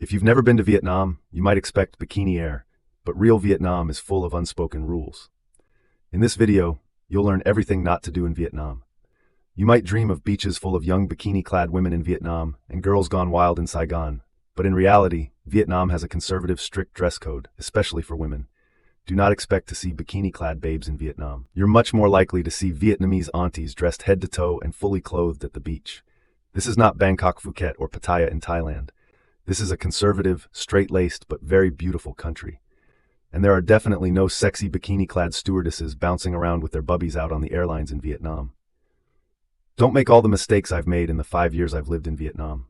If you've never been to Vietnam, you might expect Bikini Air, but real Vietnam is full of unspoken rules. In this video, you'll learn everything not to do in Vietnam. You might dream of beaches full of young bikini-clad women in Vietnam and girls gone wild in Saigon, but in reality, Vietnam has a conservative, strict dress code, especially for women. Do not expect to see bikini-clad babes in Vietnam. You're much more likely to see Vietnamese aunties dressed head to toe and fully clothed at the beach. This is not Bangkok, Phuket, or Pattaya in Thailand. This is a conservative, straight-laced, but very beautiful country. And there are definitely no sexy bikini-clad stewardesses bouncing around with their bubbies out on the airlines in Vietnam. Don't make all the mistakes I've made in the 5 years I've lived in Vietnam.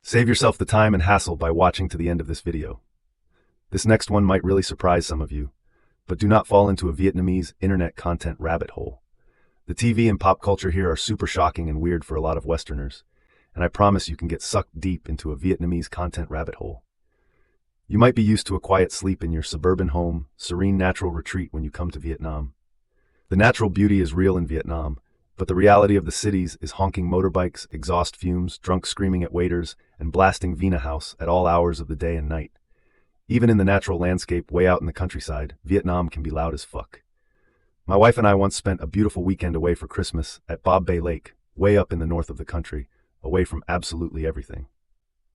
Save yourself the time and hassle by watching to the end of this video. This next one might really surprise some of you, but do not fall into a Vietnamese internet content rabbit hole. The TV and pop culture here are super shocking and weird for a lot of Westerners, and I promise you can get sucked deep into a Vietnamese content rabbit hole. You might be used to a quiet sleep in your suburban home, serene natural retreat when you come to Vietnam. The natural beauty is real in Vietnam, but the reality of the cities is honking motorbikes, exhaust fumes, drunk screaming at waiters, and blasting Vina House at all hours of the day and night. Even in the natural landscape way out in the countryside, Vietnam can be loud as fuck. My wife and I once spent a beautiful weekend away for Christmas at Bob Bay Lake, way up in the north of the country, away from absolutely everything.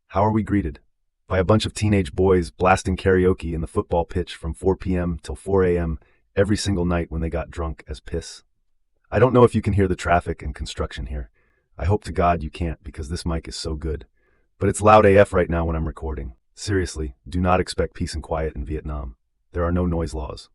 How are we greeted? By a bunch of teenage boys blasting karaoke in the football pitch from 4 p.m. till 4 a.m. every single night when they got drunk as piss. I don't know if you can hear the traffic and construction here. I hope to God you can't because this mic is so good. But it's loud AF right now when I'm recording. Seriously, do not expect peace and quiet in Vietnam. There are no noise laws.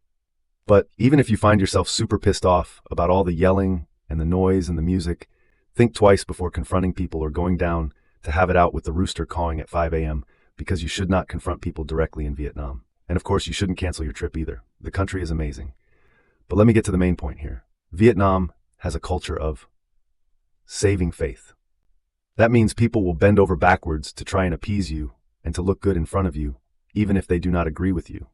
But even if you find yourself super pissed off about all the yelling and the noise and the music, think twice before confronting people or going down to have it out with the rooster cawing at 5 a.m. because you should not confront people directly in Vietnam. And of course, you shouldn't cancel your trip either. The country is amazing. But let me get to the main point here. Vietnam has a culture of saving faith. That means people will bend over backwards to try and appease you and to look good in front of you, even if they do not agree with you.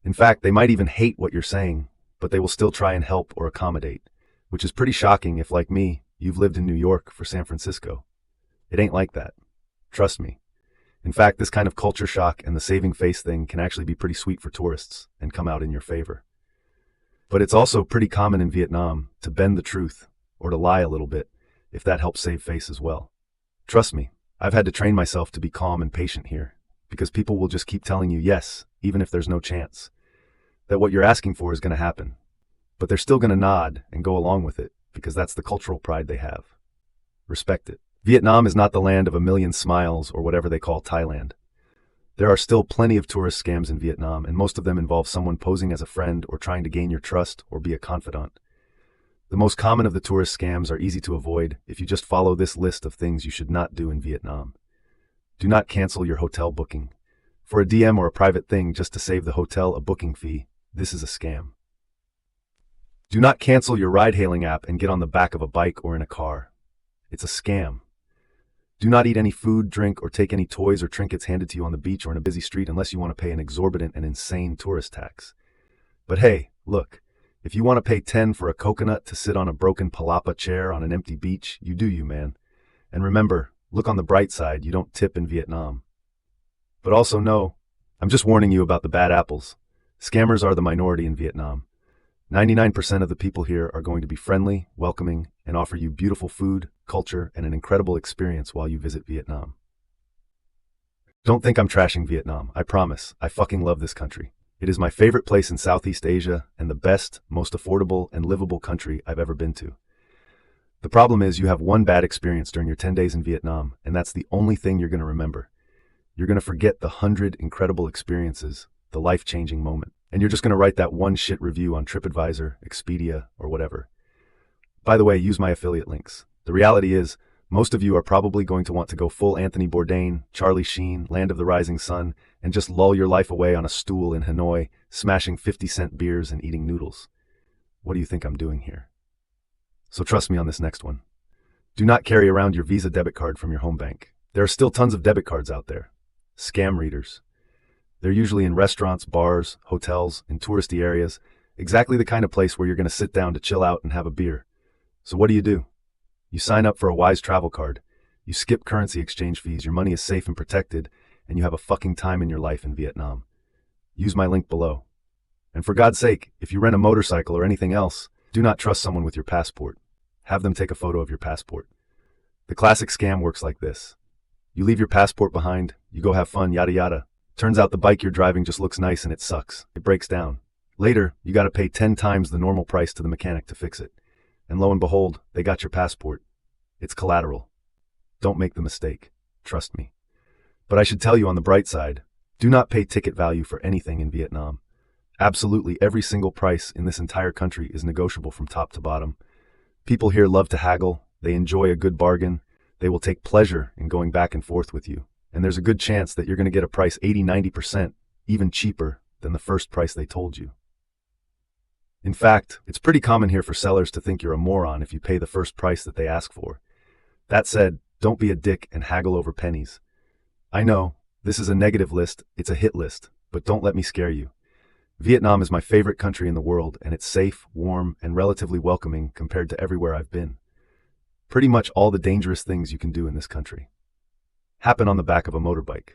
In fact, they might even hate what you're saying, but they will still try and help or accommodate, which is pretty shocking if, like me, you've lived in New York for San Francisco. It ain't like that. Trust me. In fact, this kind of culture shock and the saving face thing can actually be pretty sweet for tourists and come out in your favor. But it's also pretty common in Vietnam to bend the truth or to lie a little bit if that helps save face as well. Trust me, I've had to train myself to be calm and patient here because people will just keep telling you yes, even if there's no chance, that what you're asking for is going to happen. But they're still going to nod and go along with it because that's the cultural pride they have. Respect it. Vietnam is not the land of a million smiles or whatever they call Thailand. There are still plenty of tourist scams in Vietnam, and most of them involve someone posing as a friend or trying to gain your trust or be a confidant. The most common of the tourist scams are easy to avoid if you just follow this list of things you should not do in Vietnam. Do not cancel your hotel booking. For a DM or a private thing just to save the hotel a booking fee, this is a scam. Do not cancel your ride-hailing app and get on the back of a bike or in a car. It's a scam. Do not eat any food, drink, or take any toys or trinkets handed to you on the beach or in a busy street unless you want to pay an exorbitant and insane tourist tax. But hey, look, if you want to pay 10 for a coconut to sit on a broken palapa chair on an empty beach, you do you, man. And remember, look on the bright side, you don't tip in Vietnam. But also know, I'm just warning you about the bad apples. Scammers are the minority in Vietnam. 99% of the people here are going to be friendly, welcoming, and offer you beautiful food, culture, and an incredible experience while you visit Vietnam. Don't think I'm trashing Vietnam, I promise. I fucking love this country. It is my favorite place in Southeast Asia and the best, most affordable, and livable country I've ever been to. The problem is you have one bad experience during your 10 days in Vietnam, and that's the only thing you're going to remember. You're going to forget the 100 incredible experiences, the life-changing moment. And you're just going to write that one shit review on TripAdvisor, Expedia, or whatever. By the way, use my affiliate links. The reality is, most of you are probably going to want to go full Anthony Bourdain, Charlie Sheen, Land of the Rising Sun, and just lull your life away on a stool in Hanoi, smashing 50-cent beers and eating noodles. What do you think I'm doing here? So trust me on this next one. Do not carry around your Visa debit card from your home bank. There are still tons of debit cards out there. Scam readers. They're usually in restaurants, bars, hotels, in touristy areas, exactly the kind of place where you're going to sit down to chill out and have a beer. So what do? You sign up for a Wise travel card. You skip currency exchange fees, your money is safe and protected, and you have a fucking time in your life in Vietnam. Use my link below. And for God's sake, if you rent a motorcycle or anything else, do not trust someone with your passport. Have them take a photo of your passport. The classic scam works like this. You leave your passport behind, you go have fun, yada yada. Turns out the bike you're driving just looks nice and it sucks. It breaks down. Later, you gotta pay 10 times the normal price to the mechanic to fix it. And lo and behold, they got your passport. It's collateral. Don't make the mistake. Trust me. But I should tell you on the bright side, do not pay ticket value for anything in Vietnam. Absolutely every single price in this entire country is negotiable from top to bottom. People here love to haggle, they enjoy a good bargain, they will take pleasure in going back and forth with you. And there's a good chance that you're going to get a price 80–90%, even cheaper than the first price they told you. In fact, it's pretty common here for sellers to think you're a moron if you pay the first price that they ask for. That said, don't be a dick and haggle over pennies. I know, this is a negative list, it's a hit list, but don't let me scare you. Vietnam is my favorite country in the world, and it's safe, warm, and relatively welcoming compared to everywhere I've been. Pretty much all the dangerous things you can do in this country happen on the back of a motorbike.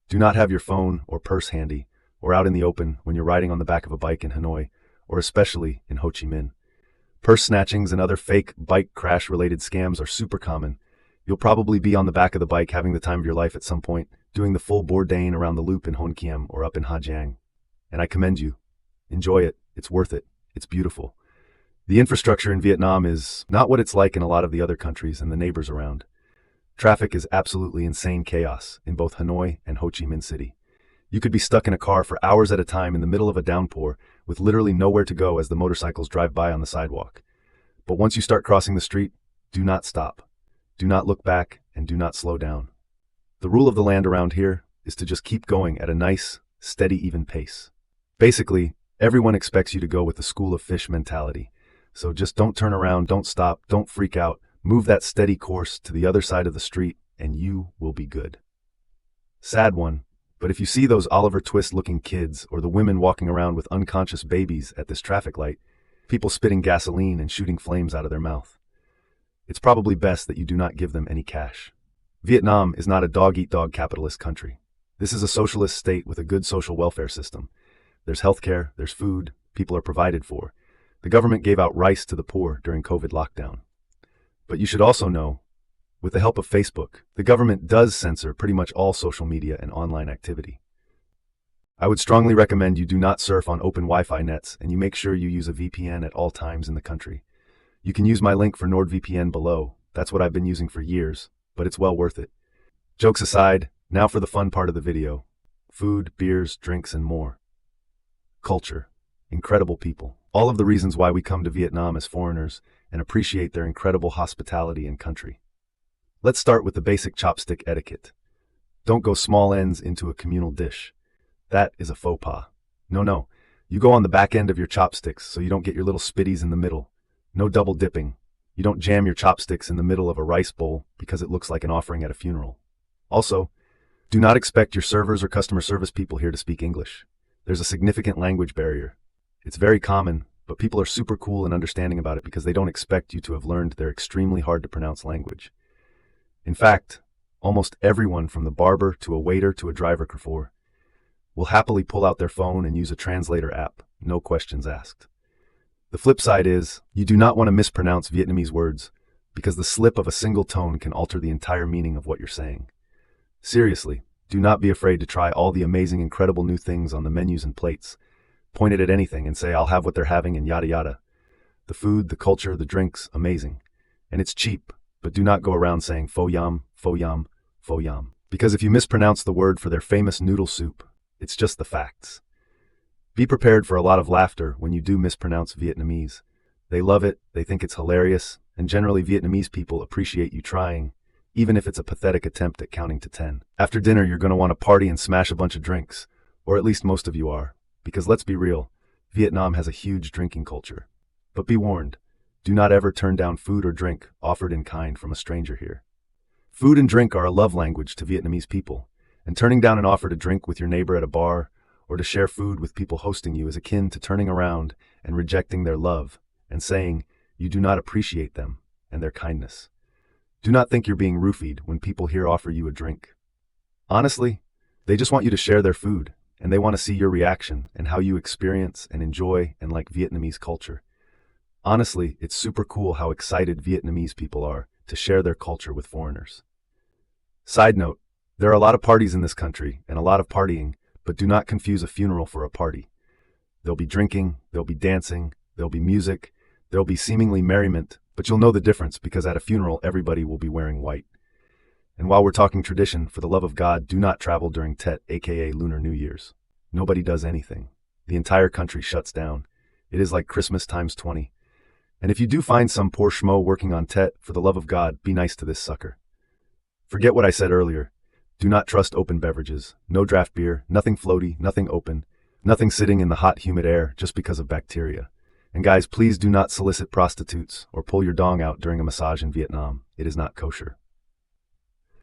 Do not have your phone or purse handy, or out in the open when you're riding on the back of a bike in Hanoi, or especially in Ho Chi Minh. Purse snatchings and other fake bike crash-related scams are super common. You'll probably be on the back of the bike having the time of your life at some point, doing the full bourdain around the loop in Hon Kiem or up in Ha Giang. And I commend you. Enjoy it. It's worth it. It's beautiful. The infrastructure in Vietnam is not what it's like in a lot of the other countries and the neighbors around. Traffic is absolutely insane chaos in both Hanoi and Ho Chi Minh City. You could be stuck in a car for hours at a time in the middle of a downpour with literally nowhere to go as the motorcycles drive by on the sidewalk. But once you start crossing the street, do not stop. Do not look back and do not slow down. The rule of the land around here is to just keep going at a nice, steady, even pace. Basically, everyone expects you to go with the school of fish mentality. So just don't turn around, don't stop, don't freak out, move that steady course to the other side of the street, and you will be good. Sad one, but if you see those Oliver Twist-looking kids or the women walking around with unconscious babies at this traffic light, people spitting gasoline and shooting flames out of their mouth, it's probably best that you do not give them any cash. Vietnam is not a dog-eat-dog capitalist country. This is a socialist state with a good social welfare system. There's healthcare, there's food, people are provided for. The government gave out rice to the poor during COVID lockdown. But you should also know, with the help of Facebook, the government does censor pretty much all social media and online activity. I would strongly recommend you do not surf on open Wi-Fi nets and you make sure you use a VPN at all times in the country. You can use my link for NordVPN below. That's what I've been using for years, but it's well worth it. Jokes aside, now for the fun part of the video. Food, beers, drinks, and more. Culture. Incredible people. All of the reasons why we come to Vietnam as foreigners and appreciate their incredible hospitality and country. Let's start with the basic chopstick etiquette. Don't go small ends into a communal dish. That is a faux pas. No. You go on the back end of your chopsticks so you don't get your little spitties in the middle. No double dipping. You don't jam your chopsticks in the middle of a rice bowl because it looks like an offering at a funeral. Also, do not expect your servers or customer service people here to speak English. There's a significant language barrier. It's very common, but people are super cool and understanding about it because they don't expect you to have learned their extremely hard to pronounce language. In fact, almost everyone from the barber to a waiter to a driver chauffeur will happily pull out their phone and use a translator app, no questions asked. The flip side is, you do not want to mispronounce Vietnamese words because the slip of a single tone can alter the entire meaning of what you're saying. Seriously, do not be afraid to try all the amazing, incredible new things on the menus and plates. Point it at anything and say, I'll have what they're having and yada yada. The food, the culture, the drinks, amazing. And it's cheap, but do not go around saying pho yam, pho yam, pho yam. Because if you mispronounce the word for their famous noodle soup, it's just the facts. Be prepared for a lot of laughter when you do mispronounce Vietnamese. They love it, they think it's hilarious, and generally Vietnamese people appreciate you trying, even if it's a pathetic attempt at counting to 10. After dinner, you're going to want to party and smash a bunch of drinks, or at least most of you are. Because let's be real, Vietnam has a huge drinking culture. But be warned, do not ever turn down food or drink offered in kind from a stranger here. Food and drink are a love language to Vietnamese people, and turning down an offer to drink with your neighbor at a bar or to share food with people hosting you is akin to turning around and rejecting their love and saying you do not appreciate them and their kindness. Do not think you're being roofied when people here offer you a drink. Honestly, they just want you to share their food, and they want to see your reaction and how you experience and enjoy and like Vietnamese culture. Honestly, it's super cool how excited Vietnamese people are to share their culture with foreigners. Side note, there are a lot of parties in this country and a lot of partying, but do not confuse a funeral for a party. There'll be drinking, there'll be dancing, there'll be music, there'll be seemingly merriment, but you'll know the difference because at a funeral everybody will be wearing white. And while we're talking tradition, for the love of God, do not travel during Tet, aka Lunar New Year's. Nobody does anything. The entire country shuts down. It is like Christmas times 20. And if you do find some poor schmo working on Tet, for the love of God, be nice to this sucker. Forget what I said earlier. Do not trust open beverages. No draft beer, nothing floaty, nothing open, nothing sitting in the hot, humid air just because of bacteria. And guys, please do not solicit prostitutes or pull your dong out during a massage in Vietnam. It is not kosher.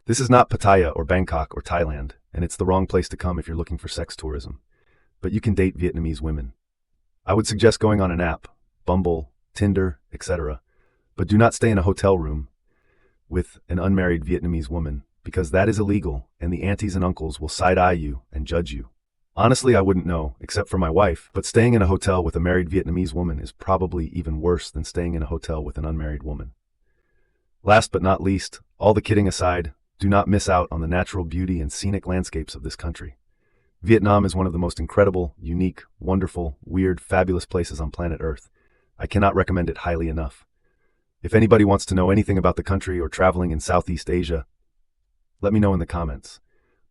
This is not Pattaya or Bangkok or Thailand, and it's the wrong place to come if you're looking for sex tourism. But you can date Vietnamese women. I would suggest going on an app, Bumble, Tinder, etc. But do not stay in a hotel room with an unmarried Vietnamese woman, because that is illegal, and the aunties and uncles will side-eye you and judge you. Honestly, I wouldn't know, except for my wife, but staying in a hotel with a married Vietnamese woman is probably even worse than staying in a hotel with an unmarried woman. Last but not least, all the kidding aside, do not miss out on the natural beauty and scenic landscapes of this country. Vietnam is one of the most incredible, unique, wonderful, weird, fabulous places on planet Earth. I cannot recommend it highly enough. If anybody wants to know anything about the country or traveling in Southeast Asia, let me know in the comments.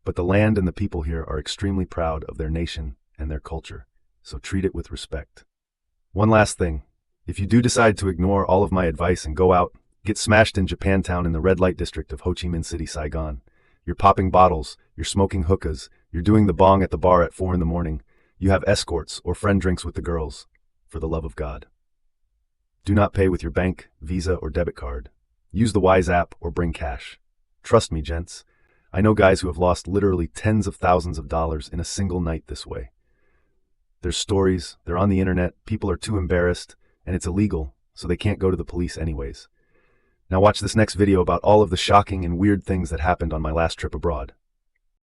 But the land and the people here are extremely proud of their nation and their culture, so treat it with respect. One last thing, if you do decide to ignore all of my advice and go out, get smashed in Japantown in the red light district of Ho Chi Minh City, Saigon. You're popping bottles, you're smoking hookahs, you're doing the bong at the bar at 4 in the morning, you have escorts or friend drinks with the girls. For the love of God, do not pay with your bank, Visa, or debit card. Use the Wise app or bring cash. Trust me, gents. I know guys who have lost literally tens of thousands of dollars in a single night this way. There's stories, they're on the internet, people are too embarrassed, and it's illegal, so they can't go to the police anyways. Now watch this next video about all of the shocking and weird things that happened on my last trip abroad.